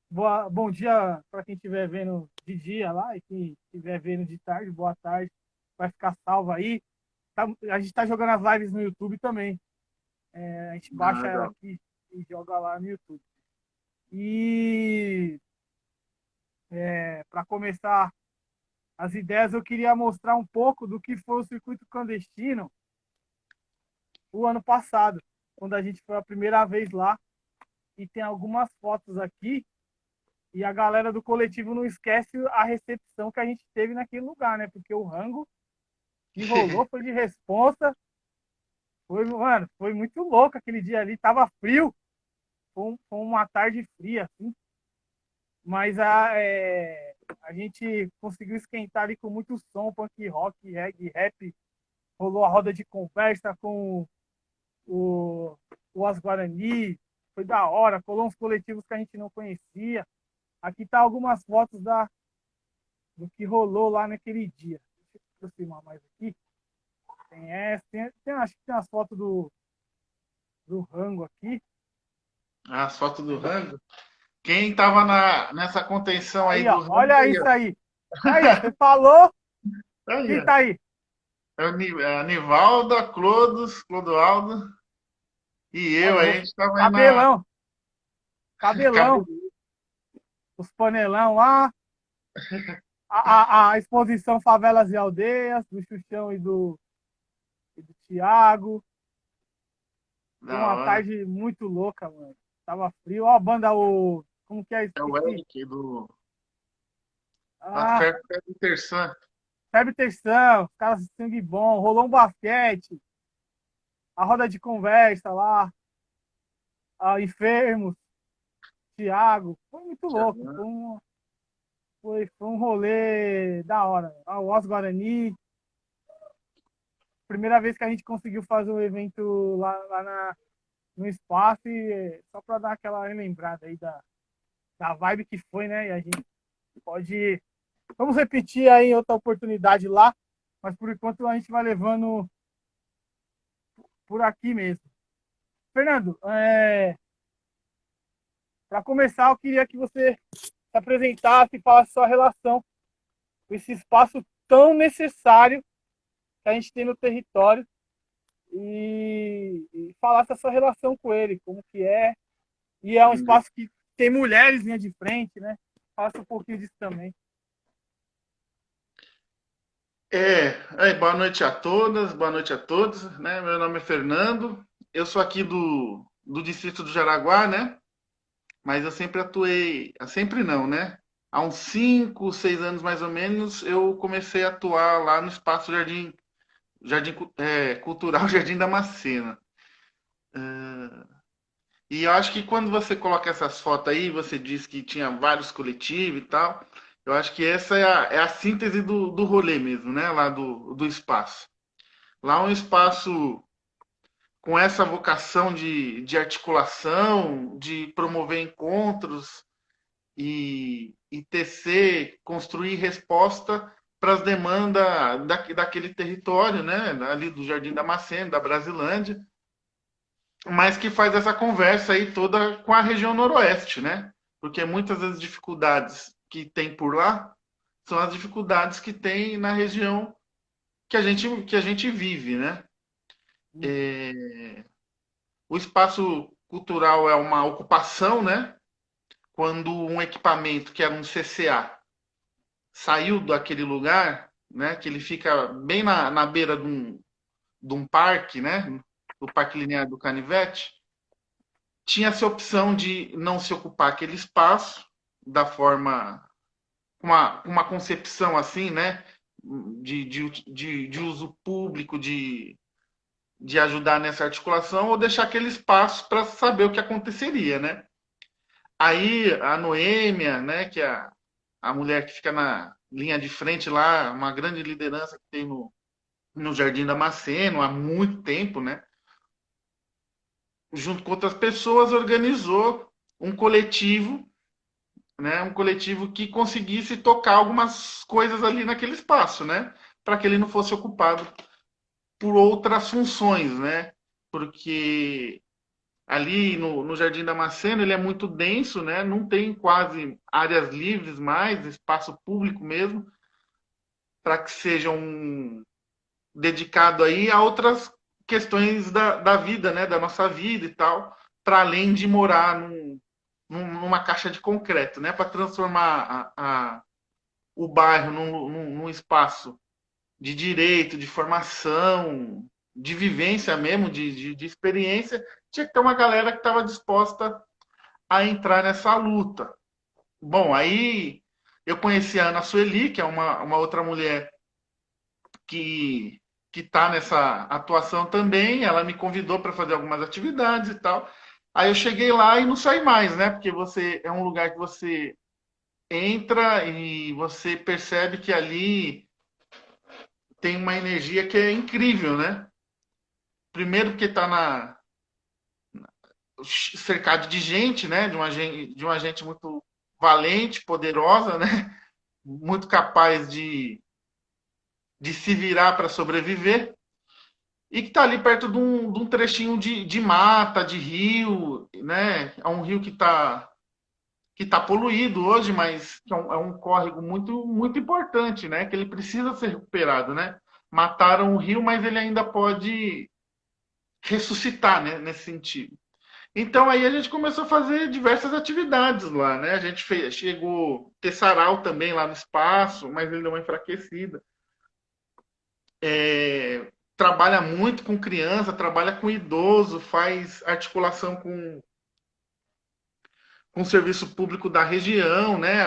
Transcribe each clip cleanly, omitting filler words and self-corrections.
Bom dia para quem estiver vendo de dia lá e quem estiver vendo de tarde, boa tarde. Vai ficar salvo aí. A gente está jogando as lives no YouTube também. A gente Ah, baixa ela legal. aqui e joga lá no YouTube. E para começar as ideias, eu queria mostrar um pouco do que foi o circuito clandestino o ano passado, quando a gente foi a primeira vez lá. E tem algumas fotos aqui. E a galera do coletivo não esquece a recepção que a gente teve naquele lugar, né? Porque o rango que rolou foi de responsa. Foi, mano, foi muito louco aquele dia ali. Tava frio, foi uma tarde fria, assim. Mas a gente conseguiu esquentar ali com muito som, punk rock, reggae, rap. Rolou a roda de conversa com o, o As Guarani. Foi da hora, colou uns coletivos que a gente não conhecia. Aqui tá algumas fotos do que rolou lá naquele dia. Deixa eu aproximar mais aqui. Tem essa, acho que tem as fotos do rango aqui. As fotos do Mas rango. Quem tava nessa contenção aí aí, ó, do rango olha aí, isso ó. aí. Aí, ó, você falou, Aí, quem ó. tá aí? É a Nivaldo, a Clodoaldo e Ó, eu. Aí a gente tava aí na cabelão, cabelão, cabelo. os panelão lá, a exposição Favelas e Aldeias, do Xuxão e do Thiago. Foi Da uma hora. tarde muito louca, mano. Tava frio. Ó, a banda, como que é? É o Esqueci. Eric do a Ah, Fer Terçã. Febre Terção, os caras de sangue bom, rolou um basquete, a roda de conversa lá, a Enfermos, Thiago. Foi muito louco. Foi um rolê da hora. O Os Guarani. Primeira vez que a gente conseguiu fazer um evento no espaço, e só para dar aquela relembrada aí da vibe que foi, né? E a gente pode. Vamos repetir aí em outra oportunidade lá, mas por enquanto a gente vai levando por aqui mesmo. Fernando, para começar, eu queria que você se apresentasse e falasse sua relação com esse espaço tão necessário que a gente tem no território e falasse a sua relação com ele, como que é. E é um espaço que tem mulheres linha de frente, né? Falasse um pouquinho disso também. Boa noite a todas, boa noite a todos, né? Meu nome é Fernando, eu sou aqui do distrito do Jaraguá, né? Mas eu sempre atuei, sempre não, né? Há uns 5, 6 anos mais ou menos, eu comecei a atuar lá no Espaço Jardim Cultural Jardim Damascena. E eu acho que quando você coloca essas fotos aí, você diz que tinha vários coletivos e tal. Eu acho que essa é a síntese do rolê mesmo, né? Lá do espaço. Lá é um espaço com essa vocação de articulação, de promover encontros e tecer, construir resposta para as demandas daquele território, né? Ali do Jardim Damasceno, da Brasilândia, mas que faz essa conversa aí toda com a região noroeste, né? Porque muitas das dificuldades que tem por lá são as dificuldades que tem na região que a gente vive, né? O espaço cultural é uma ocupação, né? Quando um equipamento que era um CCA saiu daquele lugar, né? Que ele fica bem na beira de um parque, né? Do Parque Linear do Canivete, tinha essa opção de não se ocupar aquele espaço da forma, uma concepção assim, né? De uso público, de ajudar nessa articulação, ou deixar aquele espaço para saber o que aconteceria, né? Aí a Noêmia, né, que é a mulher que fica na linha de frente lá, uma grande liderança que tem no Jardim Damasceno há muito tempo, né? Junto com outras pessoas, organizou um coletivo, né? Um coletivo que conseguisse tocar algumas coisas ali naquele espaço, né? Para que ele não fosse ocupado por outras funções, né? Porque ali no Jardim Damasceno, ele é muito denso, né? Não tem quase áreas livres mais, espaço público mesmo, para que sejam dedicado aí a outras questões da vida, né? Da nossa vida e tal, para além de morar numa caixa de concreto, né? Para transformar o bairro num espaço de direito, de formação, de vivência mesmo, de experiência, tinha que ter uma galera que estava disposta a entrar nessa luta. Bom, aí eu conheci a Ana Sueli, que é uma outra mulher que que está nessa atuação também. Ela me convidou para fazer algumas atividades e tal. Aí eu cheguei lá e não saí mais, né? Porque você é um lugar que você entra e você percebe que ali tem uma energia que é incrível, né? Primeiro porque está cercado de gente, né? De uma gente muito valente, poderosa, né? Muito capaz de se virar para sobreviver. E que está ali perto de um trechinho de mata, de rio, né? É um rio que tá poluído hoje, mas que é um córrego muito, muito importante, né? Que ele precisa ser recuperado, né? Mataram o rio, mas ele ainda pode ressuscitar, né? Nesse sentido. Então aí a gente começou a fazer diversas atividades lá, né? A gente chegou a ter sarau também lá no espaço, mas ele deu uma enfraquecida. Trabalha muito com criança, trabalha com idoso, faz articulação com o serviço público da região, né?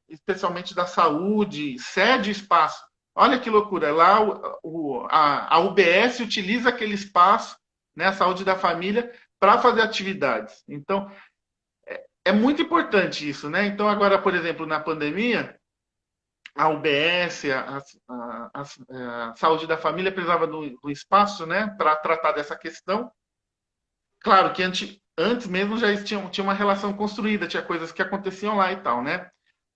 Especialmente da saúde, cede espaço. Olha que loucura, lá a UBS utiliza aquele espaço, né, a saúde da família, para fazer atividades. Então, é muito importante isso, né? Então, agora, por exemplo, na pandemia, a UBS, a saúde da família precisava do espaço, né, para tratar dessa questão. Claro que antes mesmo já tinha uma relação construída, tinha coisas que aconteciam lá e tal, né?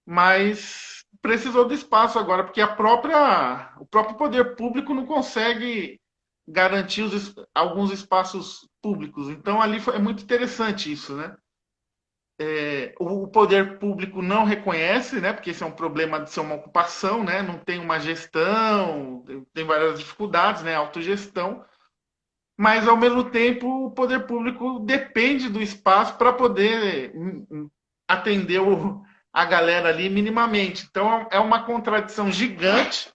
Mas precisou do espaço agora, porque o próprio poder público não consegue garantir alguns espaços públicos. Então ali é muito interessante isso, né? O poder público não reconhece, né? Porque esse é um problema de ser uma ocupação, né? Não tem uma gestão, tem várias dificuldades, né? Autogestão, mas ao mesmo tempo o poder público depende do espaço para poder atender a galera ali minimamente. Então é uma contradição gigante,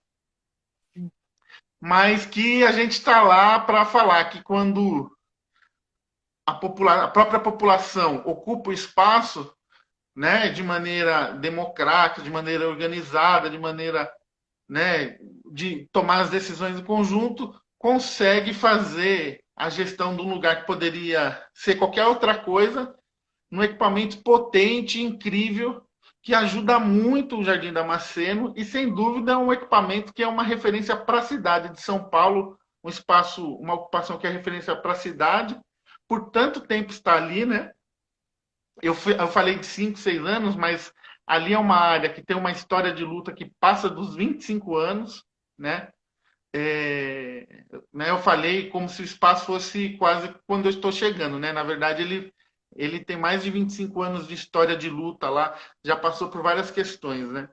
mas que a gente está lá para falar que quando a própria população ocupa o espaço, né, de maneira democrática, de maneira organizada, de maneira, né, de tomar as decisões em conjunto, consegue fazer a gestão de um lugar que poderia ser qualquer outra coisa, num equipamento potente, incrível, que ajuda muito o Jardim Damasceno e, sem dúvida, é um equipamento que é uma referência para a cidade de São Paulo, um espaço, uma ocupação que é referência para a cidade. Por tanto tempo está ali, né? Eu falei de 5, 6 anos, mas ali é uma área que tem uma história de luta que passa dos 25 anos, né? Né, eu falei como se o espaço fosse quase quando eu estou chegando, né? Na verdade, ele tem mais de 25 anos de história de luta lá, já passou por várias questões, né?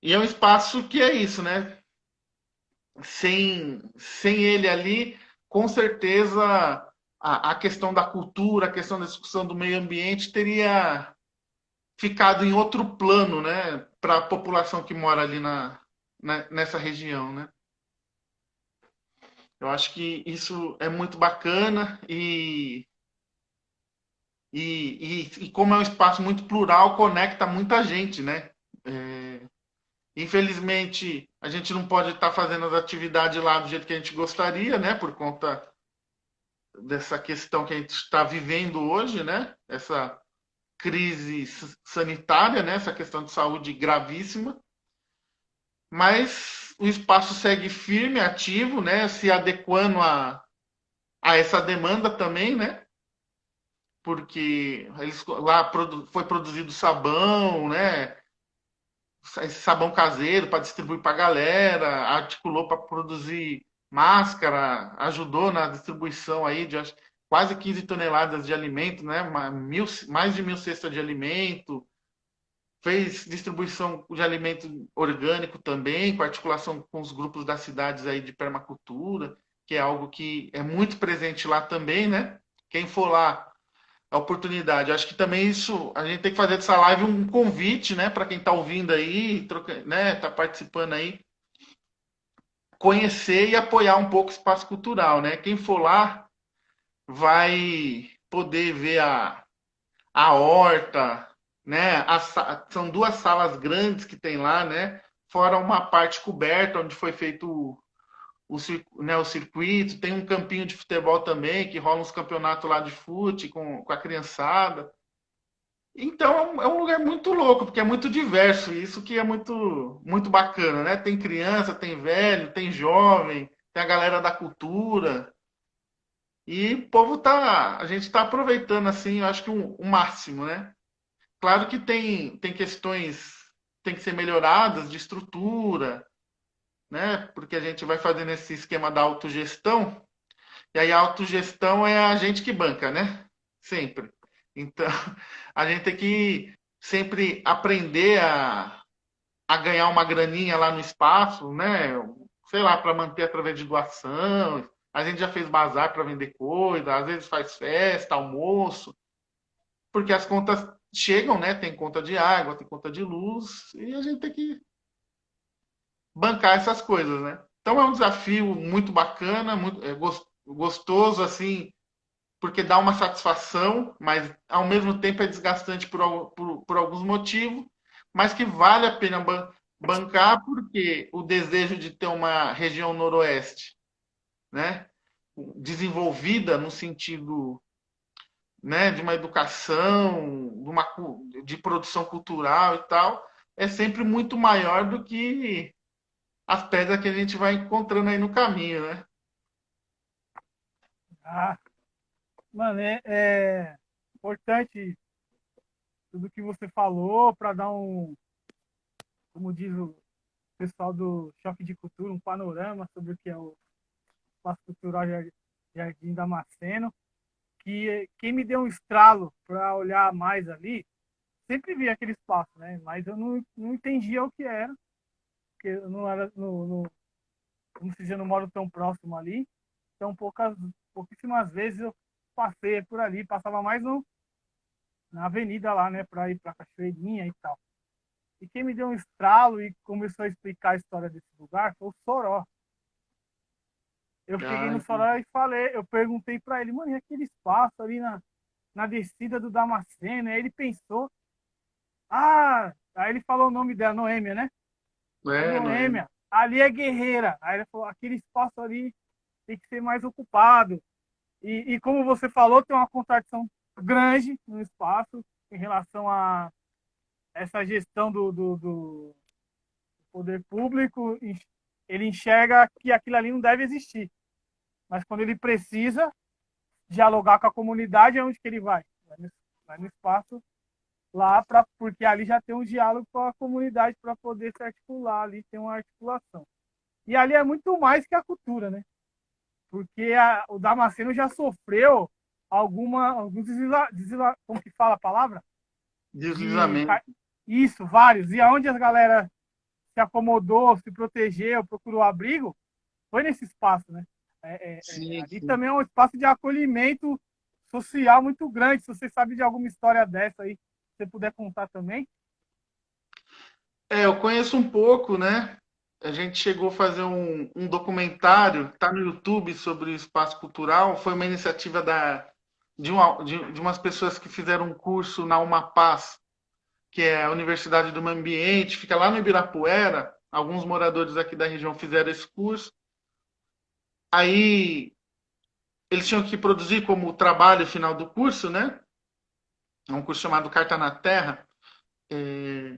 E é um espaço que é isso, né? Sem ele ali, com certeza a questão da cultura, a questão da discussão do meio ambiente teria ficado em outro plano, né? Para a população que mora ali nessa região, né? Eu acho que isso é muito bacana e como é um espaço muito plural, conecta muita gente, né? É, infelizmente, a gente não pode estar fazendo as atividades lá do jeito que a gente gostaria, né? Por conta dessa questão que a gente está vivendo hoje, né? Essa crise sanitária, né? Essa questão de saúde gravíssima. Mas o espaço segue firme, ativo, né? Se adequando a essa demanda também, né? Porque lá foi produzido sabão, né? Esse sabão caseiro para distribuir para a galera, articulou para produzir máscara, ajudou na distribuição aí de quase 15 toneladas de alimento, né? Mais de 1.000 cestas de alimento, fez distribuição de alimento orgânico também, com articulação com os grupos das cidades aí de permacultura, que é algo que é muito presente lá também, né? Quem for lá, a oportunidade. Acho que também isso, a gente tem que fazer dessa live um convite, né, para quem está ouvindo aí, né, está participando aí, conhecer e apoiar um pouco o espaço cultural, né? Quem for lá vai poder ver a horta, né? São duas salas grandes que tem lá, né? Fora uma parte coberta onde foi feito o circuito, tem um campinho de futebol também, que rola uns campeonatos lá de fute com a criançada. Então é um lugar muito louco, porque é muito diverso, e isso que é muito, muito bacana, né? Tem criança, tem velho, tem jovem, tem a galera da cultura. E o povo tá. A gente está aproveitando assim, eu acho que o máximo, né? Claro que tem questões que tem que ser melhoradas de estrutura, né? Porque a gente vai fazendo esse esquema da autogestão, e aí a autogestão é a gente que banca, né? Sempre. Então, a gente tem que sempre aprender a ganhar uma graninha lá no espaço, né? Sei lá, para manter através de doação. A gente já fez bazar para vender coisa, às vezes faz festa, almoço, porque as contas chegam, né? Tem conta de água, tem conta de luz, e a gente tem que bancar essas coisas, né? Então é um desafio muito bacana, muito gostoso, assim, porque dá uma satisfação, mas ao mesmo tempo é desgastante por alguns motivos, mas que vale a pena bancar, porque o desejo de ter uma região noroeste, né, desenvolvida no sentido, né, de uma educação, de produção cultural e tal, é sempre muito maior do que as pedras que a gente vai encontrando aí no caminho, né? Ah, mano, é importante tudo que você falou para dar como diz o pessoal do Choque de Cultura, um panorama sobre o que é o Espaço Cultural Jardim Damasceno, que quem me deu um estralo para olhar mais ali, sempre vi aquele espaço, né? Mas eu não entendia o que era, porque eu não era, como se diz, eu não moro tão próximo ali, então pouquíssimas vezes eu passei por ali, passava mais na avenida lá, né, para ir para Cachoeirinha e tal. E quem me deu um estralo e começou a explicar a história desse lugar foi o Soró. Eu cheguei Ah, no Soró e falei, eu perguntei para ele, mano, e aquele espaço ali na descida do Damasceno? Aí ele pensou, aí ele falou o nome dela, Noêmia, né? Ô, não é. Noêmia, ali é guerreira. Aí ele falou, aquele espaço ali tem que ser mais ocupado. E como você falou, tem uma contradição grande no espaço em relação a essa gestão do poder público. Ele enxerga que aquilo ali não deve existir. Mas quando ele precisa dialogar com a comunidade, é onde que ele vai? Vai no espaço lá, porque ali já tem um diálogo com a comunidade para poder se articular, ali tem uma articulação. E ali é muito mais que a cultura, né? Porque o Damasceno já sofreu alguns como que fala a palavra? De Deslizamento. isso, vários. E aonde as galera se acomodou, se protegeu, procurou abrigo, foi nesse espaço, né? Sim, Ali sim. também é um espaço de acolhimento social muito grande. Se você sabe de alguma história dessa aí, se você puder contar também. Eu conheço um pouco, né? A gente chegou a fazer um documentário, tá no YouTube, sobre o espaço cultural. Foi uma iniciativa de umas pessoas que fizeram um curso na Umapaz, que é a Universidade do Meio Ambiente, fica lá no Ibirapuera. Alguns moradores aqui da região fizeram esse curso. Aí eles tinham que produzir como trabalho final do curso, né? É um curso chamado Carta na Terra. É,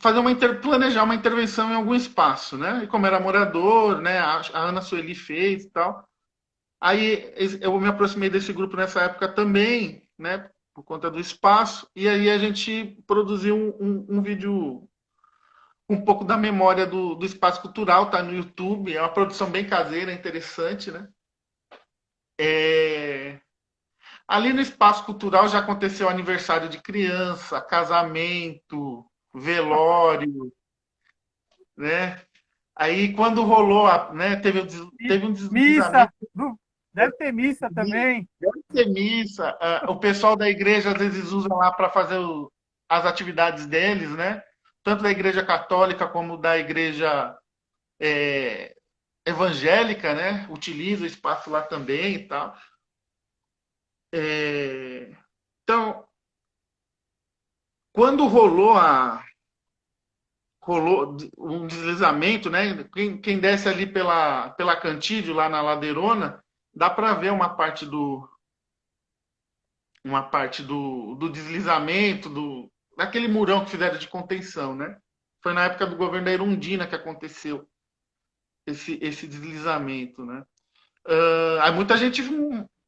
planejar uma intervenção em algum espaço, né? E como era morador, né? A Ana Sueli fez e tal. Aí eu me aproximei desse grupo nessa época também, né? Por conta do espaço. E aí a gente produziu um vídeo um pouco da memória do espaço cultural, tá no YouTube. É uma produção bem caseira, interessante, né? É, ali no espaço cultural já aconteceu aniversário de criança, casamento, velório, né? Aí quando rolou, né, teve um Missa, deslizamento deve ter missa de também. ter missa. O pessoal da igreja às vezes usa lá para fazer as atividades deles, né? Tanto da igreja católica como da igreja é, evangélica, né? Utiliza o espaço lá também e tal. É, então, quando rolou um deslizamento, né? Quem desce ali pela Cantídio, lá na Ladeirona, dá para ver uma parte do deslizamento, daquele murão que fizeram de contenção, né? Foi na época do governo da Erundina que aconteceu esse deslizamento, né? Aí muita gente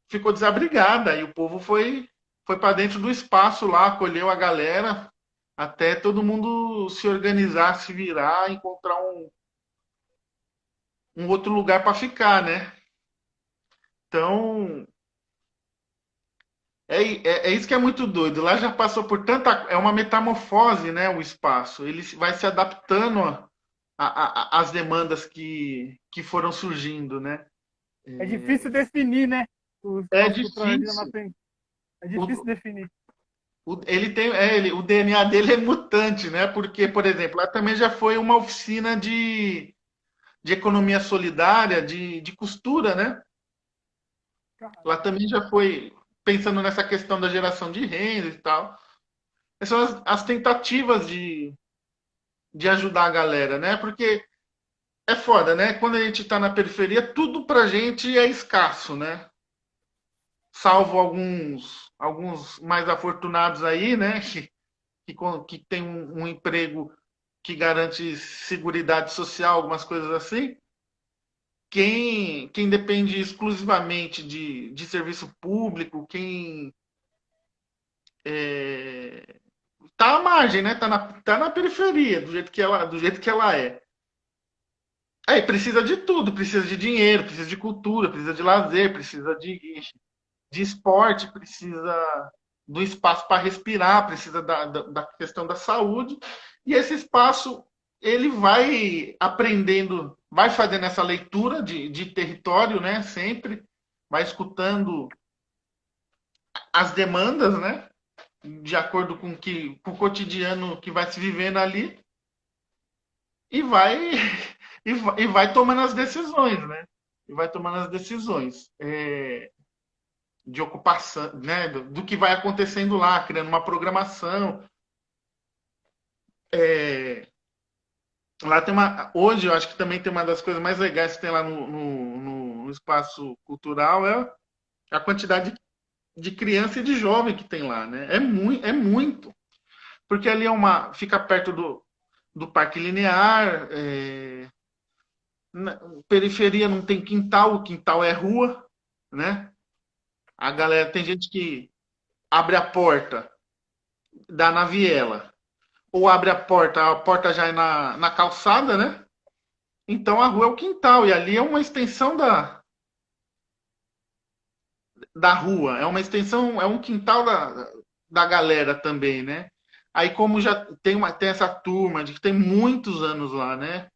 ficou desabrigada, e o povo foi para dentro do espaço lá, acolheu a galera, até todo mundo se organizar, se virar, encontrar um outro lugar para ficar, né? Então, é isso que é muito doido. Lá já passou por tanta. É uma metamorfose, né? O espaço. Ele vai se adaptando às demandas que foram surgindo, né? É difícil definir, né? O É espaço cultural de difícil. Amapém. É difícil O, definir. o DNA dele é mutante, né? Porque, por exemplo, lá também já foi uma oficina de economia solidária, de costura, né? Lá Caramba. também já foi pensando nessa questão da geração de renda e tal. Essas são as tentativas de ajudar a galera, né? Porque é foda, né? Quando a gente tá na periferia, tudo pra gente é escasso, né? Salvo alguns mais afortunados aí, né? Que tem um emprego que garante seguridade social, algumas coisas assim. Quem depende exclusivamente de serviço público, quem tá à margem, né? Tá na periferia, do jeito que ela é. Aí precisa de tudo, precisa de dinheiro, precisa de cultura, precisa de lazer, precisa de esporte, precisa do espaço para respirar, precisa da questão da saúde. E esse espaço, ele vai aprendendo, vai fazendo essa leitura de território, né? Sempre, vai escutando as demandas, né? De acordo com o cotidiano que vai se vivendo ali, e vai, e vai tomando as decisões, né? E vai tomando as decisões. De ocupação, né, do que vai acontecendo lá, criando uma programação. É, lá tem hoje eu acho que também tem uma das coisas mais legais que tem lá no espaço cultural é a quantidade de criança e de jovem que tem lá, né? É muito, porque ali fica perto do Parque Linear, na periferia não tem quintal, o quintal é rua, né? A galera tem gente que abre a porta, dá na viela, ou abre a porta já é na calçada, né? Então a rua é o quintal, e ali é uma extensão da rua, é uma extensão, é um quintal da galera também, né? Aí como já tem essa turma de que tem muitos anos lá, né?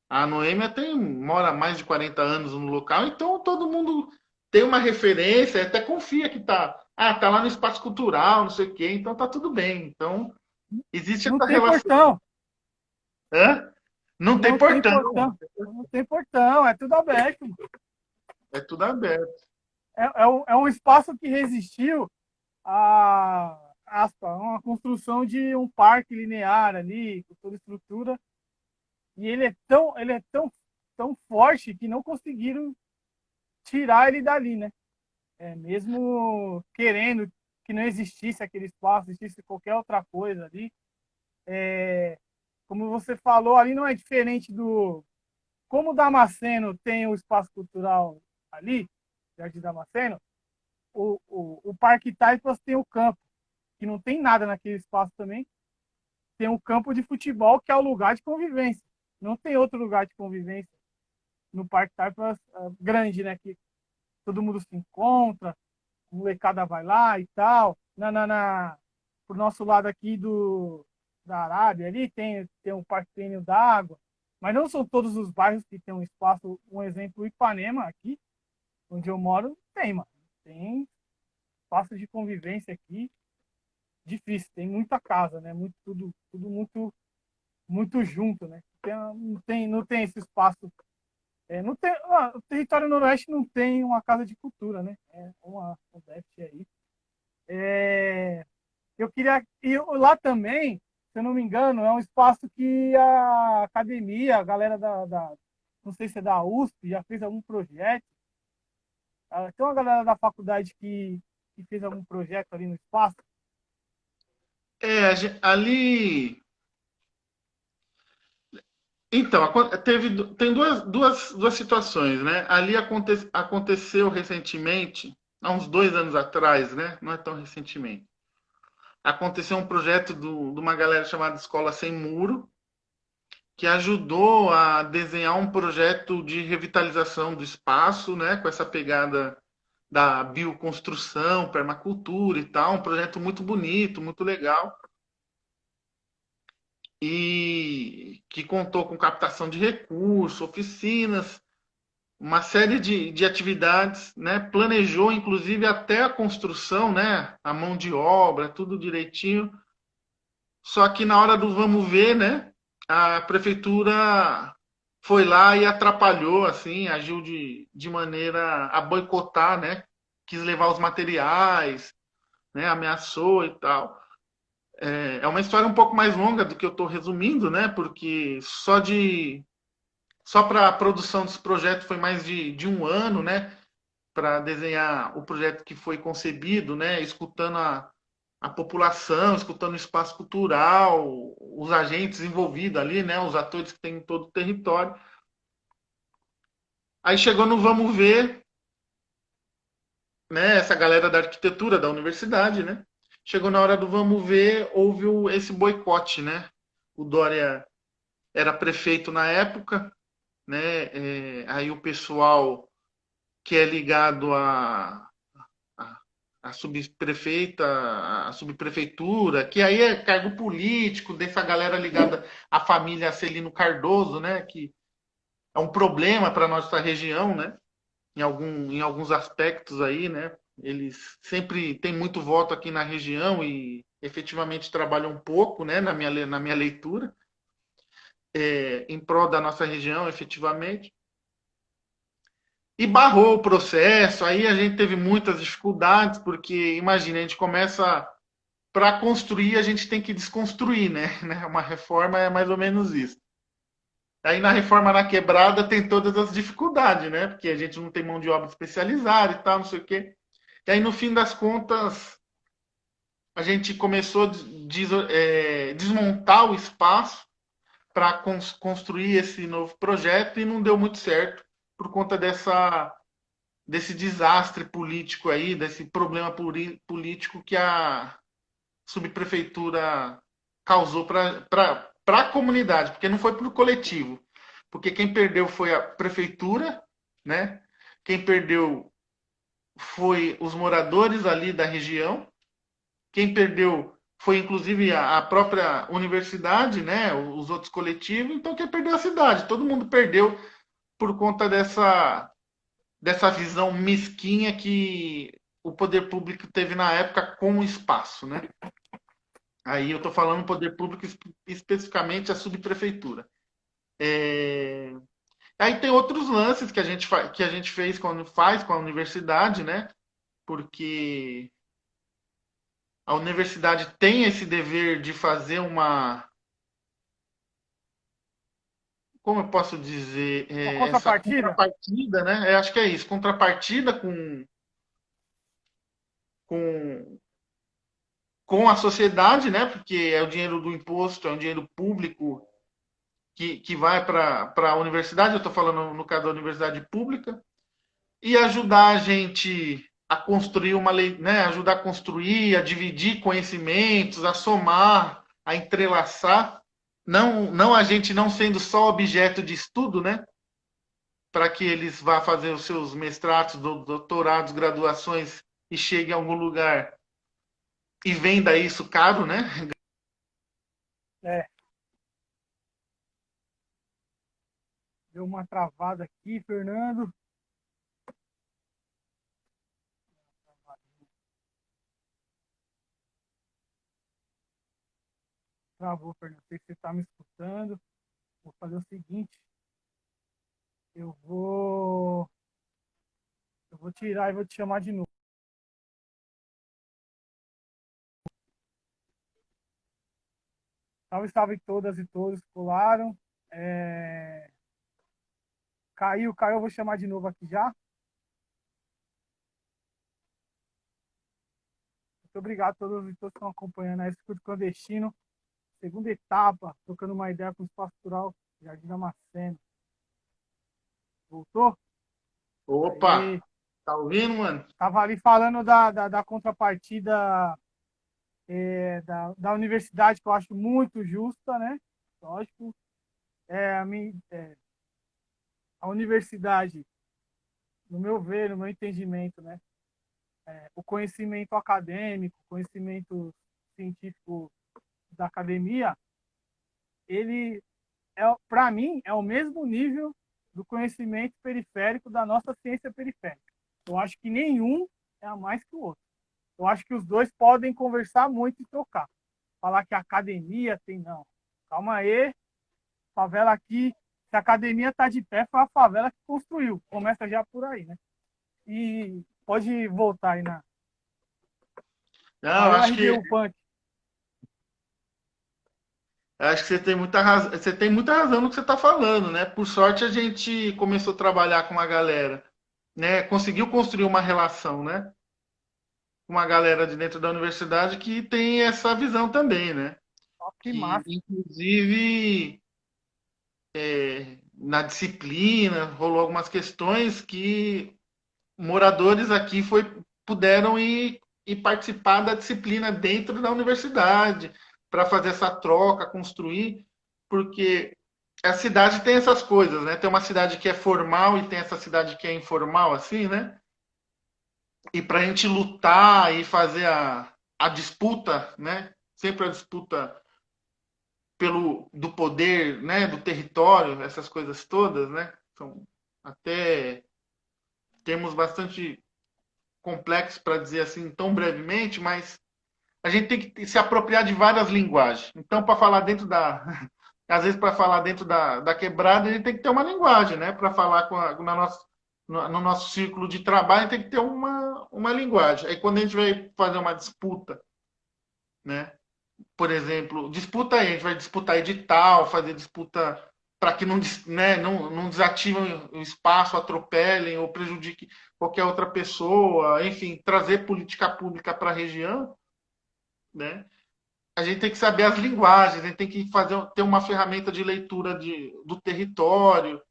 A Noêmia mora mais de 40 anos no local, então todo mundo tem uma referência, até confia que tá lá no espaço cultural, não sei o quê, então tá tudo bem. Então existe Não essa tem relação. portão. Hã? Não tem Não tem portão, portão. Não tem portão. É tudo aberto. é tudo aberto. É um espaço que resistiu a uma construção de um parque linear ali, com toda a estrutura. E ele é tão forte que não conseguiram tirar ele dali, né? Mesmo querendo que não existisse aquele espaço, existisse qualquer outra coisa ali. Como você falou, ali não é diferente do. Como o Damasceno tem o espaço cultural ali, Jardim Damasceno, o Parque Taipas tem o campo, que não tem nada naquele espaço também. Tem um campo de futebol, que é o lugar de convivência. Não tem outro lugar de convivência no Parque Taipas grande, né? Que todo mundo se encontra, a molecada vai lá e tal. Pro nosso lado aqui da Arábia, ali tem um parque d'água, mas não são todos os bairros que tem um espaço. Um exemplo, Ipanema, aqui, onde eu moro, tem, mano. Tem espaço de convivência aqui difícil, tem muita casa, né? Tudo muito junto, né? Não tem esse espaço. Não tem, o território noroeste não tem uma casa de cultura, né? É um déficit aí. Eu queria. E lá também, se eu não me engano, é um espaço que a academia, a galera não sei se é da USP, já fez algum projeto. Tem uma galera da faculdade que fez algum projeto ali no espaço. Ali. Então, tem duas situações, né? Ali aconteceu recentemente, há uns 2 anos atrás, né? Não é tão recentemente. Aconteceu um projeto de uma galera chamada Escola Sem Muro, que ajudou a desenhar um projeto de revitalização do espaço, né? Com essa pegada da bioconstrução, permacultura e tal. Um projeto muito bonito, muito legal. E que contou com captação de recursos, oficinas, uma série de atividades, né? Planejou, inclusive, até a construção, né? A mão de obra, tudo direitinho. Só que na hora do vamos ver, né? A prefeitura foi lá e atrapalhou, assim, agiu de maneira a boicotar, né? Quis levar os materiais, né? Ameaçou e tal. É uma história um pouco mais longa do que eu estou resumindo, né? Porque só para a produção desse projeto foi mais de um ano, né? Para desenhar o projeto que foi concebido, né? Escutando a população, escutando o espaço cultural, os agentes envolvidos ali, né? Os atores que tem em todo o território. Aí chegou no Vamos Ver, né? Essa galera da arquitetura da universidade, né? Chegou na hora do Vamos Ver, houve esse boicote, né? O Dória era prefeito na época, né? Aí o pessoal que é ligado a, a subprefeita, a subprefeitura, que aí é cargo político dessa galera ligada à família Celino Cardoso, né? Que é um problema para a nossa região, né? Em alguns aspectos aí, né? Eles sempre têm muito voto aqui na região e efetivamente trabalham um pouco, né? Na minha leitura, em prol da nossa região, efetivamente. E barrou o processo, aí a gente teve muitas dificuldades, porque imagina, a gente começa para construir, a gente tem que desconstruir, né? Uma reforma é mais ou menos isso. Aí na reforma na quebrada tem todas as dificuldades, né? Porque a gente não tem mão de obra especializada e tal, não sei o quê. E aí no fim das contas, a gente começou a desmontar o espaço para construir esse novo projeto e não deu muito certo por conta desse desastre político aí, desse problema político que a subprefeitura causou para a comunidade, porque não foi para o coletivo. Porque quem perdeu foi a prefeitura, né? Quem perdeu foi os moradores ali da região. Quem perdeu foi inclusive a própria universidade, né? Os outros coletivos. Então quem perdeu a cidade. Todo mundo perdeu por conta dessa visão mesquinha que o poder público teve na época com o espaço, né? Aí eu estou falando poder público especificamente a subprefeitura. É... Aí tem outros lances que a gente faz com a universidade, né? Porque a universidade tem esse dever de fazer como eu posso dizer, Uma essa contrapartida? contrapartida, né? Acho que é isso, contrapartida com, com a sociedade, né? Porque é o dinheiro do imposto, é um dinheiro público que vai para a universidade, eu estou falando no caso da universidade pública, e ajudar a gente a construir uma lei, né? Ajudar a construir, a dividir conhecimentos, a somar, a entrelaçar. Não a gente não sendo só objeto de estudo, né? para que eles vá fazer os seus mestrados, doutorados, graduações e chegue a algum lugar e venda isso caro, né? É, deu uma travada aqui, Fernando. Travou, Fernando. Não sei se você está me escutando. Vou fazer o seguinte. Eu vou, eu vou tirar e vou te chamar de novo. Salve, salve todas e todos que pularam. É... Caiu, eu vou chamar de novo aqui já. Muito obrigado a todos e todos que estão acompanhando esse curso clandestino. Segunda etapa, trocando uma ideia com o Espaço Cultural Jardim Damasceno. Voltou? Opa, Aí, tá ouvindo, mano? tava ali falando da contrapartida da universidade, que eu acho muito justa, né? Lógico, a universidade, no meu ver, no meu entendimento, né? O conhecimento acadêmico, conhecimento científico da academia, ele, para mim, é o mesmo nível do conhecimento periférico da nossa ciência periférica. Eu acho que nenhum é a mais que o outro. Eu acho que os dois podem conversar muito e trocar. Falar que a academia tem, não. Calma aí, favela aqui, se a academia está de pé, foi a favela que construiu. Começa já por aí, né? E pode voltar aí na. Não, Valeu, RBU Punk. acho que você tem muita razão, você tem muita razão no que você está falando, né? Por sorte a gente começou a trabalhar com uma galera, né? Conseguiu construir uma relação, né? Com uma galera de dentro da universidade que tem essa visão também, né? Ó, que Que massa. inclusive na disciplina rolou algumas questões que moradores aqui puderam ir participar da disciplina dentro da universidade para fazer essa troca, construir, porque a cidade tem essas coisas, né? Tem uma cidade que é formal e tem essa cidade que é informal, assim, né? E para a gente lutar e fazer a disputa, né? Sempre a disputa do poder, né? Do território, essas coisas todas, né? São até termos bastante complexos para dizer assim tão brevemente, mas a gente tem que se apropriar de várias linguagens. Então, para falar dentro da. Às vezes, para falar dentro da quebrada, a gente tem que ter uma linguagem, né? Para falar no nosso círculo de trabalho, a gente tem que ter uma linguagem. Aí, quando a gente vai fazer uma disputa, né? Por exemplo, disputa aí, a gente vai disputar edital, fazer disputa para que não, né, não desativem o espaço, atropelem ou prejudiquem qualquer outra pessoa, enfim, trazer política pública para a região, né? A gente tem que saber as linguagens, a gente tem que ter uma ferramenta de leitura do território,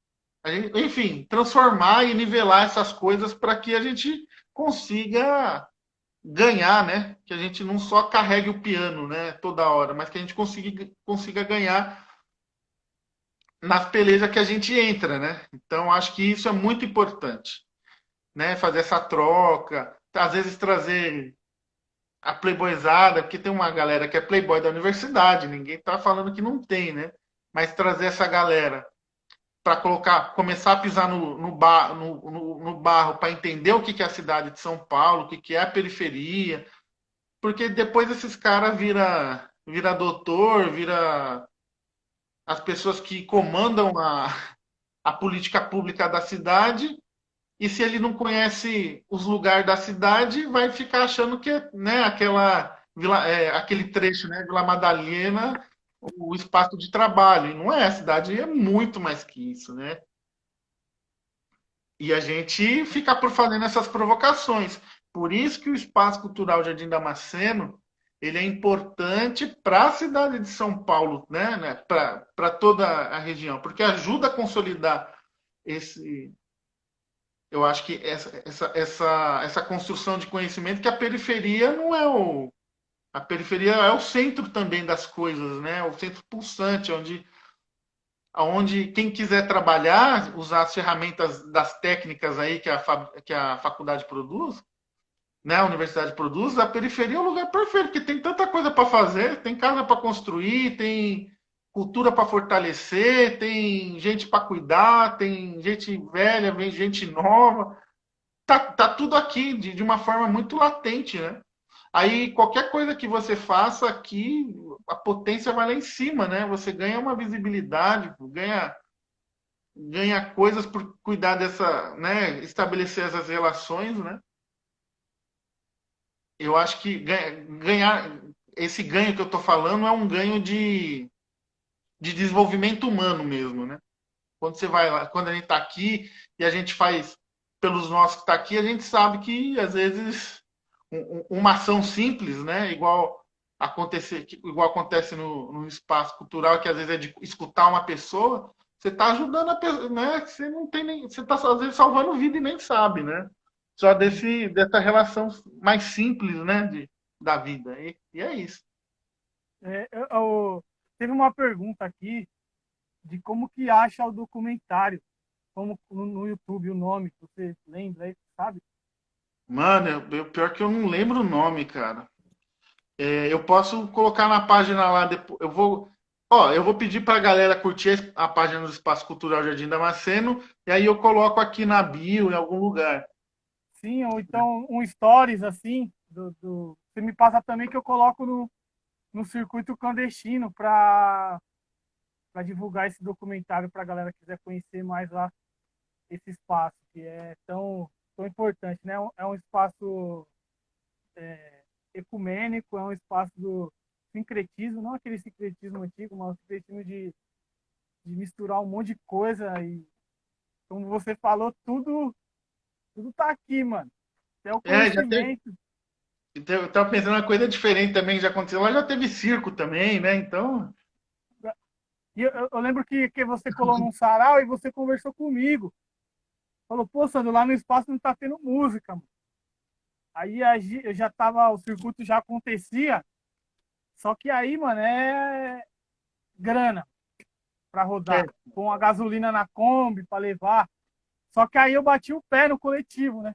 enfim, transformar e nivelar essas coisas para que a gente consiga ganhar, né? Que a gente não só carregue o piano, né, toda hora, mas que a gente consiga ganhar nas pelejas que a gente entra, né? Então, acho que isso é muito importante, né? Fazer essa troca, às vezes trazer a playboyzada, porque tem uma galera que é playboy da universidade, ninguém tá falando que não tem, né? Mas trazer essa galera para começar a pisar no barro para entender o que é a cidade de São Paulo, o que é a periferia, porque depois esses caras vira doutor, vira as pessoas que comandam a política pública da cidade, e se ele não conhece os lugares da cidade, vai ficar achando que né, aquele trecho, né, Vila Madalena, o espaço de trabalho. E não é, a cidade é muito mais que isso, né? E a gente fica por fazendo essas provocações. Por isso que o Espaço Cultural Jardim Damasceno ele é importante para a cidade de São Paulo, né? Para toda a região, porque ajuda a consolidar esse, eu acho que essa construção de conhecimento que a periferia não é a periferia é o centro também das coisas, né? O centro pulsante, onde onde quem quiser trabalhar, usar as ferramentas das técnicas aí que a faculdade produz, né, a universidade produz, a periferia é o lugar perfeito, porque tem tanta coisa para fazer, tem casa para construir, tem cultura para fortalecer, tem gente para cuidar, tem gente velha, vem gente nova, tá tudo aqui de uma forma muito latente, né? Aí qualquer coisa que você faça aqui, a potência vai lá em cima, né? Você ganha uma visibilidade, ganha coisas por cuidar dessa, né? Estabelecer essas relações, né? Eu acho que ganhar esse ganho que eu estou falando é um ganho de desenvolvimento humano mesmo, né? Quando você vai lá, quando a gente está aqui e a gente faz pelos nossos que está aqui, a gente sabe que às vezes uma ação simples, né? Igual acontece no espaço cultural, que às vezes é de escutar uma pessoa, você está ajudando a pessoa, né? Você não tem nem, você está às vezes salvando vida e nem sabe, né? Só dessa relação mais simples, né? Da vida. E é isso. Teve uma pergunta aqui de como que acha o documentário, como no YouTube o nome, você lembra aí, sabe? Mano, pior que eu não lembro o nome, cara. Eu posso colocar na página lá depois. Eu vou pedir para a galera curtir a página do Espaço Cultural Jardim Damasceno e aí eu coloco aqui na bio em algum lugar. Sim, ou então um stories assim, você me passa também que eu coloco no circuito clandestino para divulgar esse documentário para a galera que quiser conhecer mais lá esse espaço, que é tão importante, né? É um espaço ecumênico, é um espaço do sincretismo, não aquele sincretismo antigo, mas o sincretismo de misturar um monte de coisa e, como você falou, tudo tá aqui, mano. Até o Já teve. conhecimento. Eu tava pensando uma coisa diferente também que já aconteceu. Lá já teve circo também, né? Então. E eu lembro que você colou num sarau e você conversou comigo. Falou, pô, Sandro, lá no espaço não tá tendo música, mano. Aí eu já tava, o circuito já acontecia, só que aí, mano, é grana para É, rodar. Com a gasolina na Kombi para levar. Só que aí eu bati o pé no coletivo, né?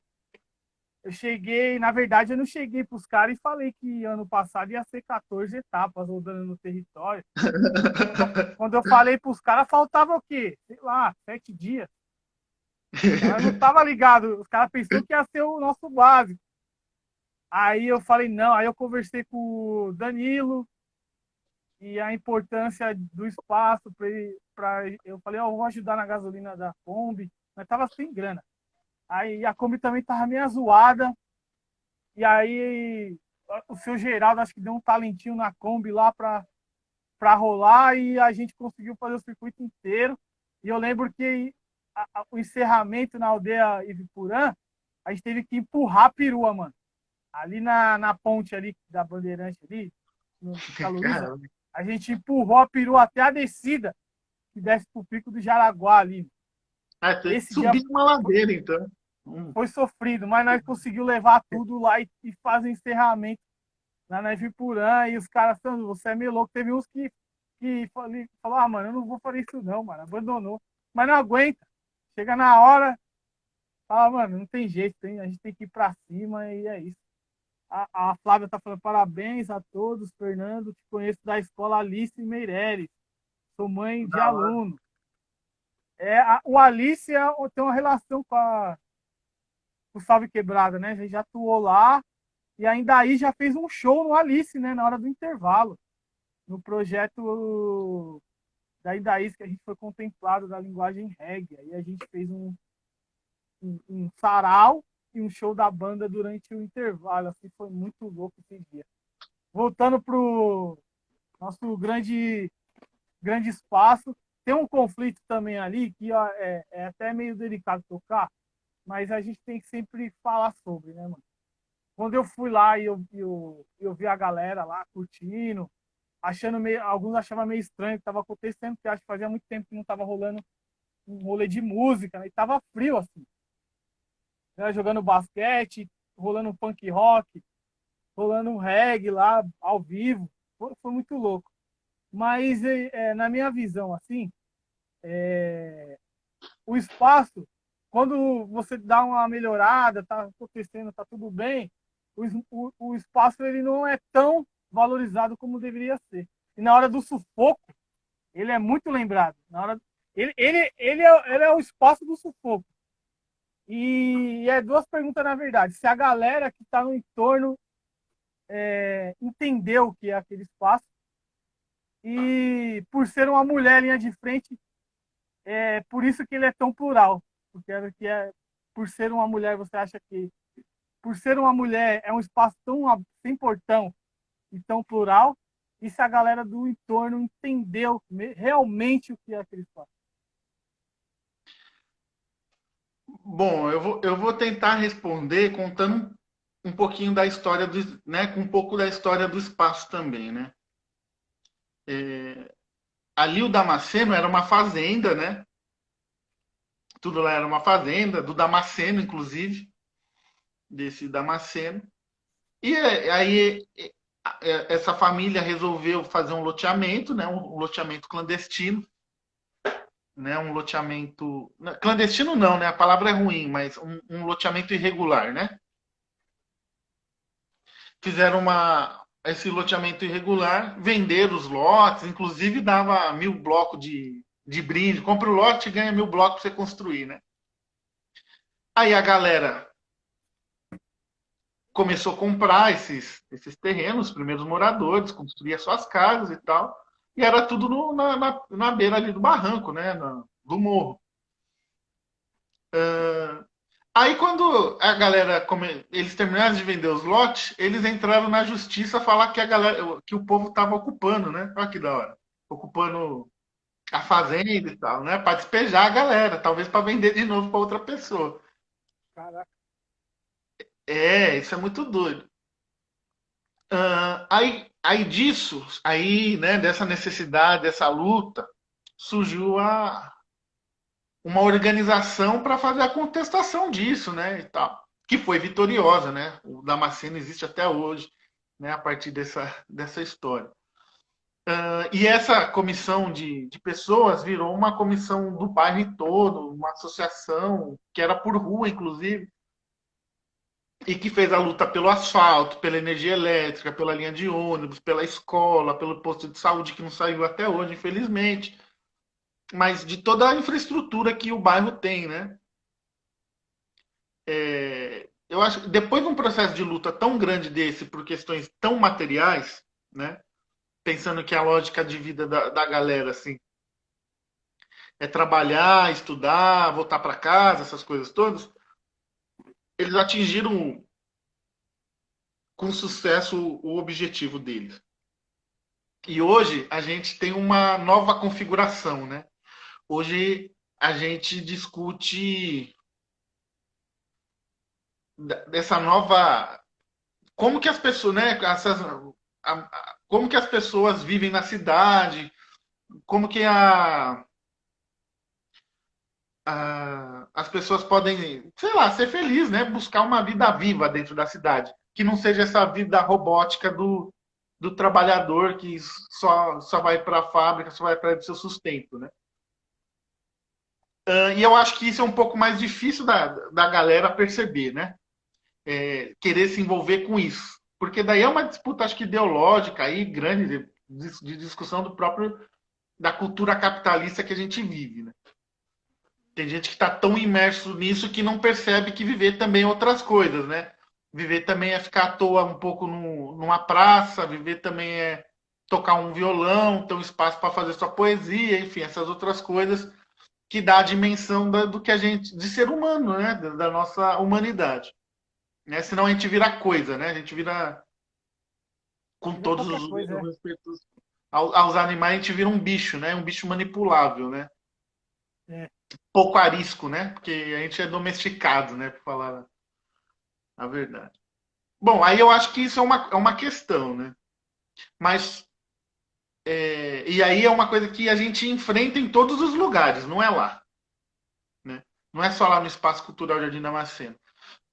Eu cheguei, na verdade, eu não cheguei para os caras e falei que ano passado ia ser 14 etapas rodando no território. Quando eu falei para os caras, faltava o quê? Sei lá, 7 dias. Os caras não estavam ligados, os caras pensaram que ia ser o nosso básico. Aí eu falei, não, aí eu conversei com o Danilo e a importância do espaço para eu falei, eu vou ajudar na gasolina da Kombi, mas tava sem grana. Aí a Kombi também tava meio zoada. E aí o seu Geraldo acho que deu um talentinho na Kombi lá para rolar e a gente conseguiu fazer o circuito inteiro. E eu lembro que o encerramento na aldeia Ivipurã, a gente teve que empurrar a perua, mano. Ali na ponte ali da Bandeirante ali, no Santa Luísa, caramba. a gente empurrou a perua até a descida que desce pro Pico do Jaraguá ali. Tem que Esse dia subir uma ladeira, então. foi sofrido, mas nós conseguimos levar tudo lá e fazer o encerramento lá na Ivipurã, e os caras falando, você é meio louco. Teve uns que falou, ah, mano, eu não vou fazer isso não, mano, abandonou. Mas não aguenta. Chega na hora, fala, mano, não tem jeito, a gente tem que ir pra cima e é isso. A Flávia tá falando, parabéns a todos, Fernando, te conheço da escola Alice Meireles, sou mãe de Da hora. aluno. O Alice tem uma relação com o Salve Quebrada, né? A gente já atuou lá, e ainda aí já fez um show no Alice, né? Na hora do intervalo, no projeto da Indaís, que a gente foi contemplado da linguagem reggae. Aí a gente fez um sarau e um show da banda durante o intervalo. Assim, foi muito louco esse dia. Voltando pro nosso grande espaço, tem um conflito também ali que ó, é até meio delicado tocar, mas a gente tem que sempre falar sobre, né, mano? Quando eu fui lá e eu vi a galera lá curtindo, alguns achavam meio estranho o que estava acontecendo, porque acho que fazia muito tempo que não estava rolando um rolê de música, né? E tava frio, assim. Né? Jogando basquete, rolando um punk rock, rolando um reggae lá, ao vivo. Foi muito louco. Mas, na minha visão, assim, O espaço, quando você dá uma melhorada, tá acontecendo, tá tudo bem, o espaço ele não é tão valorizado como deveria ser. E na hora do sufoco, ele é muito lembrado. Na hora, ele é o espaço do sufoco. E é duas perguntas, na verdade. Se a galera que está no entorno entendeu o que é aquele espaço, e por ser uma mulher linha de frente, é por isso que ele é tão plural. Porque por ser uma mulher, você acha que por ser uma mulher é um espaço sem portão e tão plural, e se a galera do entorno entendeu realmente o que é aquele espaço. Bom, eu vou tentar responder contando um pouquinho da história do, né, com um pouco da história do espaço também, né? Ali o Damasceno era uma fazenda, né? Tudo lá era uma fazenda, do Damasceno, inclusive, desse Damasceno. E aí essa família resolveu fazer um loteamento, né? Um loteamento clandestino, né? Um loteamento clandestino não, né? A palavra é ruim, mas um loteamento irregular, né? Fizeram esse loteamento irregular, venderam os lotes, inclusive dava 1.000 blocos de brinde. Compra o lote e ganha 1.000 blocos para você construir, né? Aí a galera começou a comprar esses terrenos, os primeiros moradores, construía suas casas e tal, e era tudo na beira ali do barranco, né? Do morro. Aí quando a galera, eles terminaram de vender os lotes, eles entraram na justiça falar que a galera, que o povo estava ocupando, né? Olha que da hora. Ocupando a fazenda e tal, né? Para despejar a galera, talvez para vender de novo para outra pessoa. Caraca. Isso é muito doido. Aí disso, aí, né, dessa necessidade, dessa luta, surgiu uma organização para fazer a contestação disso, né, e tal, que foi vitoriosa, né? O Damasceno existe até hoje, né, a partir dessa história. E essa comissão de pessoas virou uma comissão do bairro todo, uma associação que era por rua, inclusive, e que fez a luta pelo asfalto, pela energia elétrica, pela linha de ônibus, pela escola, pelo posto de saúde que não saiu até hoje, infelizmente, mas de toda a infraestrutura que o bairro tem, né? Eu acho que depois de um processo de luta tão grande desse por questões tão materiais, né? Pensando que a lógica de vida da galera assim é trabalhar, estudar, voltar para casa, essas coisas todas, eles atingiram com sucesso o objetivo deles. E hoje a gente tem uma nova configuração, né? Hoje a gente discute dessa nova. Como que as pessoas, né? Como que as pessoas vivem na cidade, como que as pessoas podem, sei lá, ser felizes, né? Buscar uma vida viva dentro da cidade. Que não seja essa vida robótica do trabalhador que só vai para a fábrica, só vai para o seu sustento, né? E eu acho que isso é um pouco mais difícil da galera perceber, né? Querer se envolver com isso. Porque daí é uma disputa, acho que ideológica aí, grande, de discussão do próprio da cultura capitalista que a gente vive, né? Tem gente que está tão imerso nisso que não percebe que viver também é outras coisas, né? Viver também é ficar à toa um pouco numa praça, viver também é tocar um violão, ter um espaço para fazer sua poesia, enfim, essas outras coisas que dá a dimensão do que a gente, de ser humano, né? Da nossa humanidade. Né? Senão a gente vira coisa, né? A gente vira, com Vira todos qualquer os coisa, respeitos aos animais, a gente vira um bicho, né? Um bicho manipulável, né? é. Pouco arisco, né? Porque a gente é domesticado, né? Para falar a verdade. Bom, aí eu acho que isso é uma questão, né? Mas e aí é uma coisa que a gente enfrenta em todos os lugares, não é lá, né? Não é só lá no Espaço Cultural Jardim Damasceno.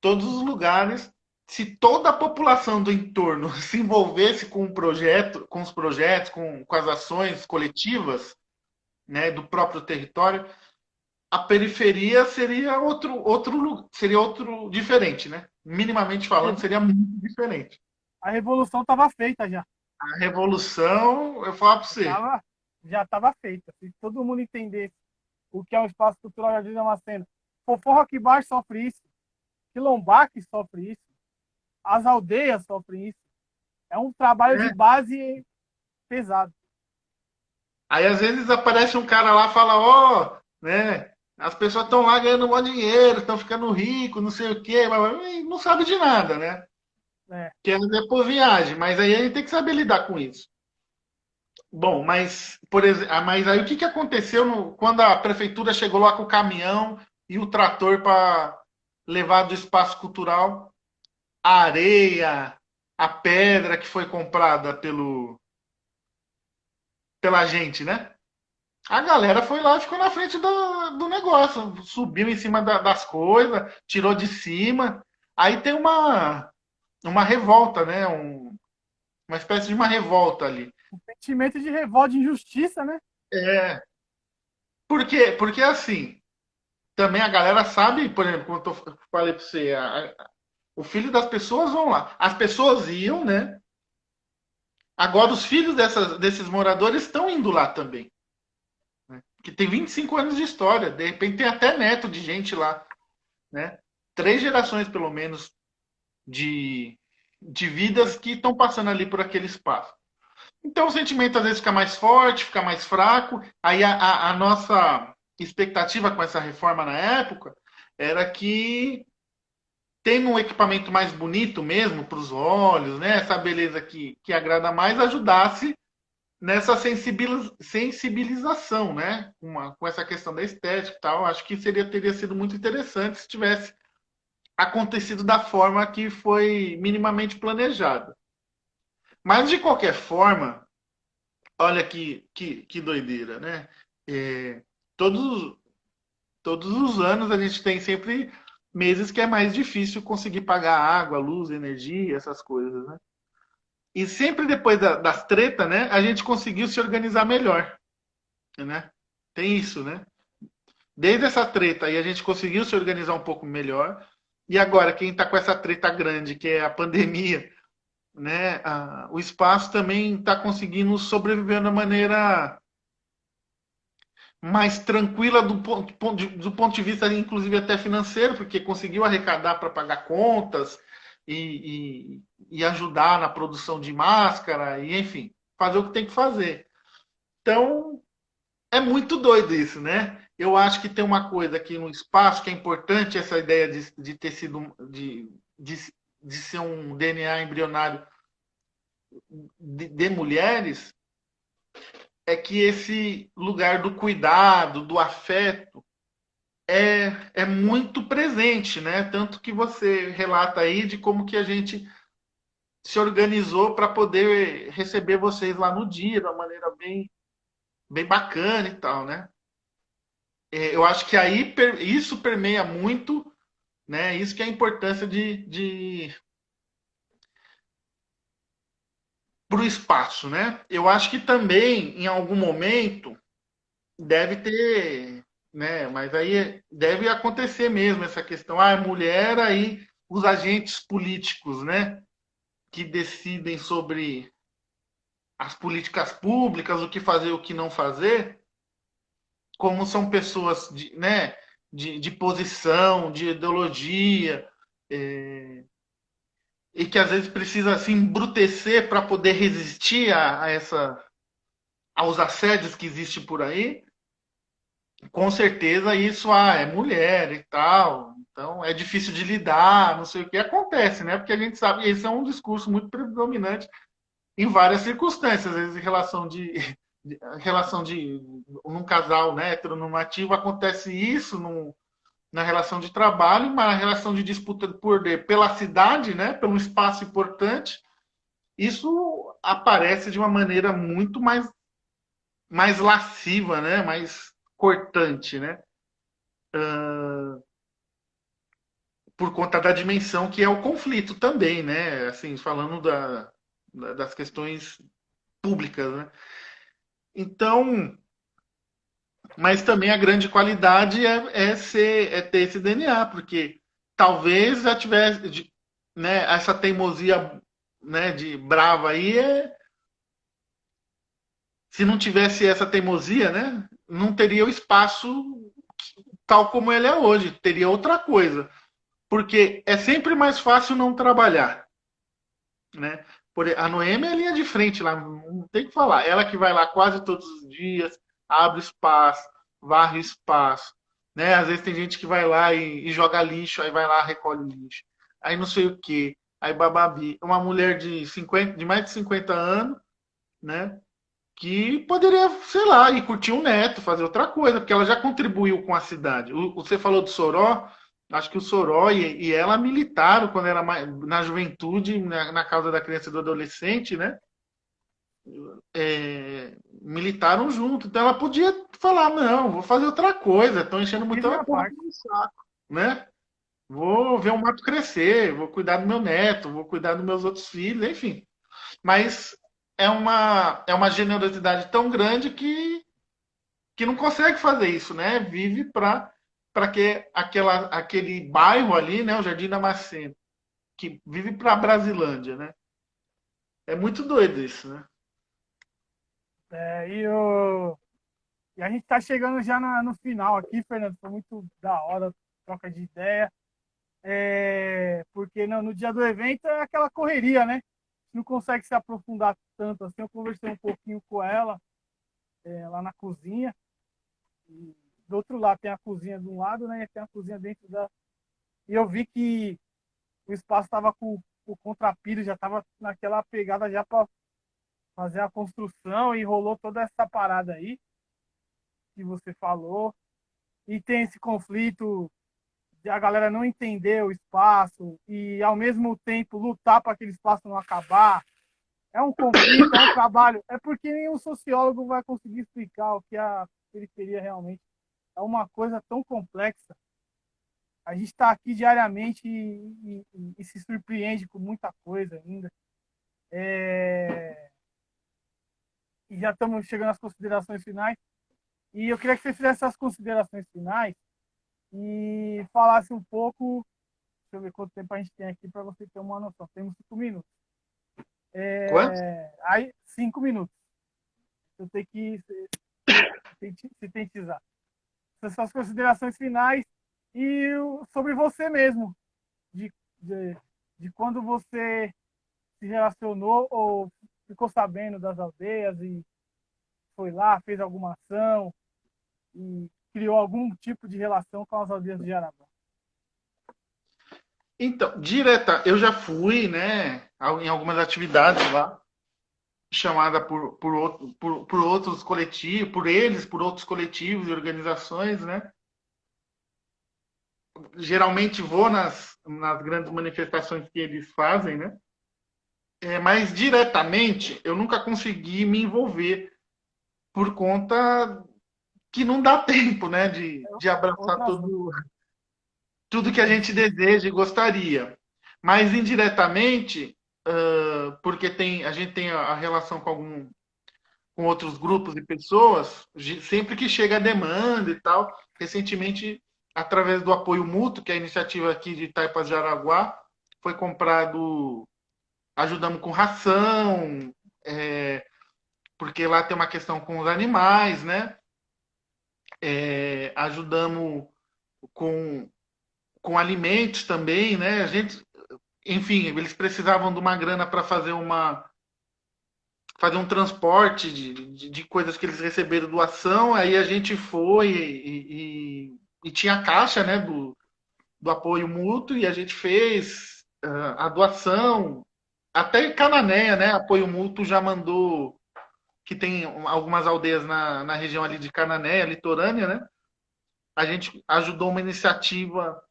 Todos os lugares, se toda a população do entorno se envolvesse com o projeto, com os projetos, com as ações coletivas, né, do próprio território, a periferia seria outro diferente, né? Minimamente falando, seria muito diferente. A revolução estava feita já. A revolução, eu falo para você, Tava, já estava feita. Se todo mundo entendesse o que é um espaço cultural Jardim Damasceno, Fofó Rock Bar sofre isso, Quilombaque sofre isso, as aldeias sofrem isso. É um trabalho de né? base pesado. Aí às vezes aparece um cara lá e fala, ó, né? As pessoas estão lá ganhando mó dinheiro, estão ficando ricos, não sei o quê, mas não sabe de nada, né? É. Quer dizer, por viagem, mas aí a gente tem que saber lidar com isso. Bom, mas, por exemplo, mas aí o que aconteceu quando a prefeitura chegou lá com o caminhão e o trator para levar do espaço cultural a areia, a pedra que foi comprada pela gente, né? A galera foi lá e ficou na frente do negócio, subiu em cima das coisas, tirou de cima. Aí tem uma revolta, né? Uma espécie de uma revolta ali. Um sentimento de revolta, de injustiça, né? É. Por quê? Porque assim, também a galera sabe, por exemplo, como eu falei para você, o filho das pessoas vão lá. As pessoas iam, né? Agora os filhos desses moradores estão indo lá também. Né? Que tem 25 anos de história. De repente tem até neto de gente lá. Né? 3 gerações, pelo menos, de vidas que estão passando ali por aquele espaço. Então o sentimento às vezes fica mais forte, fica mais fraco. Aí a nossa expectativa com essa reforma na época era que tendo um equipamento mais bonito mesmo para os olhos, né? Essa beleza que agrada mais, ajudasse nessa sensibilização, né? Com essa questão da estética e tal. Acho que teria sido muito interessante se tivesse acontecido da forma que foi minimamente planejada. Mas, de qualquer forma, olha que doideira, né? É, todos, todos os anos a gente tem sempre meses que é mais difícil conseguir pagar água, luz, energia, essas coisas, né? E sempre depois das tretas, né, a gente conseguiu se organizar melhor, né? Tem isso, né? Desde essa treta aí a gente conseguiu se organizar um pouco melhor. E agora, quem está com essa treta grande, que é a pandemia, né? O espaço também está conseguindo sobreviver de maneira mais tranquila do ponto de vista, inclusive até financeiro, porque conseguiu arrecadar para pagar contas e ajudar na produção de máscara, e enfim, fazer o que tem que fazer. Então, é muito doido isso, né? Eu acho que tem uma coisa aqui no espaço que é importante, essa ideia de ter sido, de ser um DNA embrionário de mulheres, é que esse lugar do cuidado, do afeto, é muito presente, né? Tanto que você relata aí de como que a gente se organizou para poder receber vocês lá no dia, de uma maneira bem bacana e tal, né? Eu acho que aí isso permeia muito, né? Isso que é a importância de para o espaço, né? Eu acho que também, em algum momento, deve ter, né? Mas aí deve acontecer mesmo essa questão. Ah, mulher aí, os agentes políticos, né? Que decidem sobre as políticas públicas, o que fazer, o que não fazer, como são pessoas né, de posição, de ideologia, é, e que às vezes precisa se embrutecer para poder resistir aos assédios que existem por aí, com certeza isso é mulher e tal, então é difícil de lidar, não sei o que acontece, né? Porque a gente sabe, esse é um discurso muito predominante em várias circunstâncias, às vezes em relação de num casal né, heteronormativo acontece isso na relação de trabalho, uma relação de disputa de poder pela cidade, né, pelo espaço importante, isso aparece de uma maneira muito mais lasciva, né, mais cortante, né, por conta da dimensão que é o conflito também, né, assim, falando das questões públicas, né. Então, Mas também a grande qualidade é ter esse DNA, porque talvez já tivesse, né, essa teimosia, né, de brava aí, se não tivesse essa teimosia, né, não teria o espaço tal como ele é hoje, teria outra coisa. Porque é sempre mais fácil não trabalhar, né? A Noemi é a linha de frente lá, não tem o que falar. Ela que vai lá quase todos os dias, abre espaço, varre espaço, né? Às vezes tem gente que vai lá e joga lixo, aí vai lá recolhe lixo, aí não sei o que, aí bababi. Uma mulher de 50, de mais de 50 anos, né? Que poderia, sei lá, ir curtir um neto, fazer outra coisa, porque ela já contribuiu com a cidade. Você falou do Soró, acho que o Soró e ela militaram quando era na juventude, na causa da criança e do adolescente, né? Militaram junto. Então ela podia falar, não, vou fazer outra coisa, estão enchendo Fiz muito a minha porra parte. do meu saco, né? Vou ver o mato crescer, vou cuidar do meu neto, vou cuidar dos meus outros filhos, enfim. Mas é uma generosidade tão grande que não consegue fazer isso, né? Vive para que aquele bairro ali, né, o Jardim Damasceno, que vive para a Brasilândia, né? É muito doido isso, né? É, e a gente está chegando já no final aqui, Fernando. Foi muito da hora a troca de ideia. Porque no dia do evento é aquela correria, né? Não consegue se aprofundar tanto assim. Eu conversei um pouquinho com ela lá na cozinha. E do outro lado tem a cozinha de um lado, né? E tem a cozinha dentro da. E eu vi que o espaço estava com o contrapilho, já estava naquela pegada já para fazer a construção e rolou toda essa parada aí que você falou. E tem esse conflito de a galera não entender o espaço e, ao mesmo tempo, lutar para aquele espaço não acabar. É um conflito, é um trabalho. É porque nenhum sociólogo vai conseguir explicar o que a periferia realmente é uma coisa tão complexa. A gente está aqui diariamente e se surpreende com muita coisa ainda. E já estamos chegando às considerações finais. E eu queria que você fizesse as considerações finais e falasse um pouco. Deixa eu ver quanto tempo a gente tem aqui para você ter uma noção. Temos 5 minutos. Quanto? Aí, 5 minutos. Eu tenho que sintetizar. Essas são as considerações finais e sobre você mesmo, de, de, de quando você se relacionou ou ficou sabendo das aldeias e foi lá, fez alguma ação e criou algum tipo de relação com as aldeias de Jaraguá. Então, direta, eu já fui, né, em algumas atividades lá, chamada por outros coletivos, por outros coletivos e organizações, né? Geralmente vou nas grandes manifestações que eles fazem, né? Mas diretamente eu nunca consegui me envolver por conta que não dá tempo, né, de abraçar Outro assunto. tudo que a gente deseja e gostaria. Mas indiretamente, porque a gente tem a relação com outros grupos e pessoas, sempre que chega a demanda e tal, recentemente, através do apoio mútuo, que é a iniciativa aqui de Taipas de Araguá, foi comprado, ajudamos com ração, porque lá tem uma questão com os animais, né? Ajudamos com, com alimentos também, né? A gente, enfim, eles precisavam de uma grana para fazer um transporte de coisas que eles receberam doação, aí a gente foi e tinha a caixa, né, do apoio mútuo e a gente fez a doação. Até Cananéia, né, apoio mútuo já mandou, que tem algumas aldeias na região ali de Cananéia, litorânea, né? A gente ajudou uma iniciativa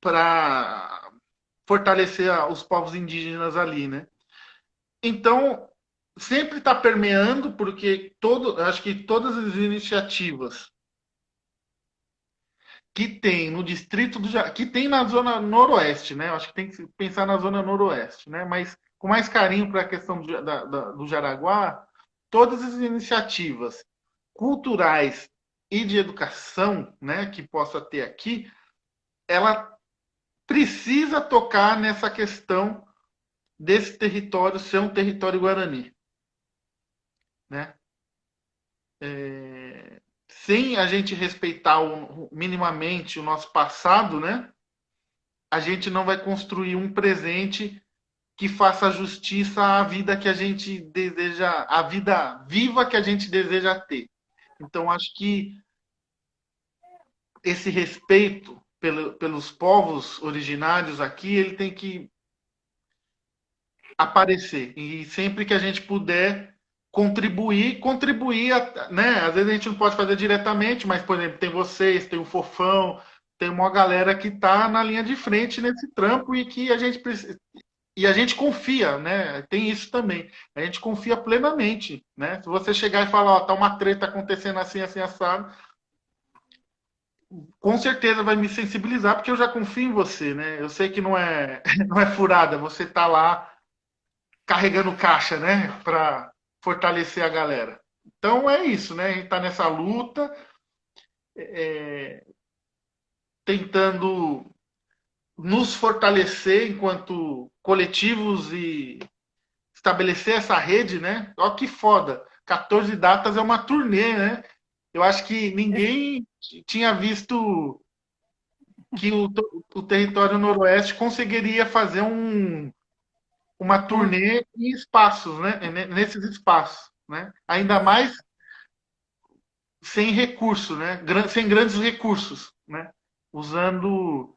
para fortalecer os povos indígenas ali, né? Então, sempre está permeando, porque acho que todas as iniciativas que tem no distrito que tem na zona noroeste, né? Acho que tem que pensar na zona noroeste, né? Mas com mais carinho para a questão do Jaraguá, todas as iniciativas culturais e de educação, né, que possa ter aqui, ela precisa tocar nessa questão desse território ser um território guarani, né? Sem a gente respeitar minimamente o nosso passado, né? A gente não vai construir um presente que faça justiça à vida que a gente deseja, à vida viva que a gente deseja ter. Então, acho que esse respeito pelos povos originários aqui, ele tem que aparecer. E sempre que a gente puder contribuir, né? Às vezes a gente não pode fazer diretamente, mas, por exemplo, tem vocês, tem o Fofão, tem uma galera que está na linha de frente nesse trampo e que a gente precisa. E a gente confia, né? Tem isso também. A gente confia plenamente, né? Se você chegar e falar, ó, tá uma treta acontecendo assim, assim, assado, com certeza vai me sensibilizar, porque eu já confio em você, né? Eu sei que não é, não é furada, você tá lá carregando caixa, né? Para fortalecer a galera. Então é isso, né? A gente tá nessa luta, tentando nos fortalecer enquanto coletivos e estabelecer essa rede, né? Olha que foda. 14 datas é uma turnê, né? Eu acho que ninguém tinha visto que o território noroeste conseguiria fazer uma turnê em espaços, né? Nesses espaços, né? Ainda mais sem recurso, né? Sem grandes recursos, né? Usando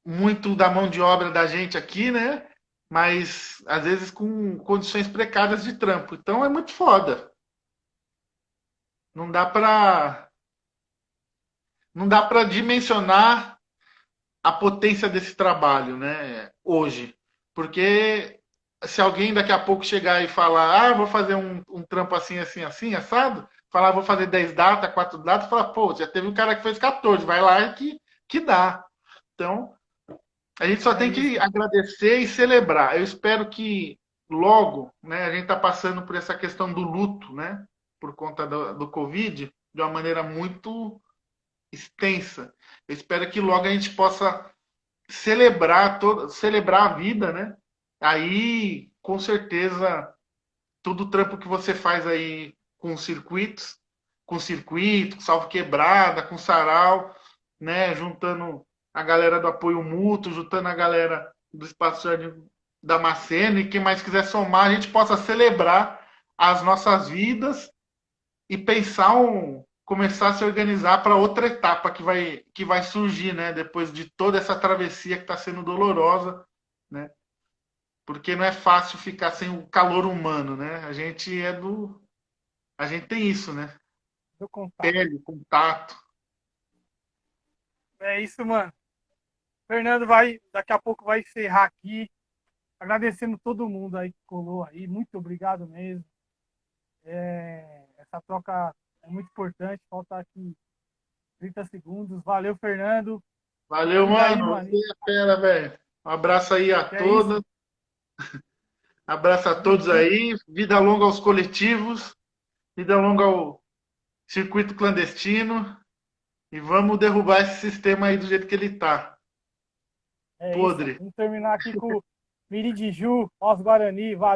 muito da mão de obra da gente aqui, né? Mas às vezes com condições precárias de trampo. Então é muito foda. Não dá para não dá para dimensionar a potência desse trabalho, né? Hoje, porque se alguém daqui a pouco chegar e falar, vou fazer um trampo assim, assim, assim, assado, falar, vou fazer 10 datas, 4 datas, fala, pô, já teve um cara que fez 14, vai lá que dá. Então, a gente só É tem que isso. agradecer e celebrar. Eu espero que logo, né, a gente está passando por essa questão do luto, né, por conta do Covid, de uma maneira muito extensa. Eu espero que logo a gente possa celebrar a vida, né? Aí, com certeza, todo o trampo que você faz aí com circuito, com salvo quebrada, com sarau, né? Juntando a galera do apoio mútuo, juntando a galera do Espaço Jardim da Macena e quem mais quiser somar, a gente possa celebrar as nossas vidas e pensar começar a se organizar para outra etapa que vai surgir, né? Depois de toda essa travessia que está sendo dolorosa, né? Porque não é fácil ficar sem o calor humano, né? A gente tem isso, né? Do contato. Pele, contato. É isso, mano. Fernando daqui a pouco vai encerrar aqui. Agradecendo todo mundo aí que colou aí. Muito obrigado mesmo. Essa troca é muito importante. Falta aqui 30 segundos. Valeu, Fernando. Valeu, E daí, mano. mano? Você é fera, velho. Um abraço aí a Que é isso? todos. Abraço a Tamo todos junto. aí. Vida longa aos coletivos. Vida longa ao circuito clandestino. E vamos derrubar esse sistema aí do jeito que ele tá. É isso. Podre. Vamos terminar aqui com o Mirindiju, Os Guarani. Valeu.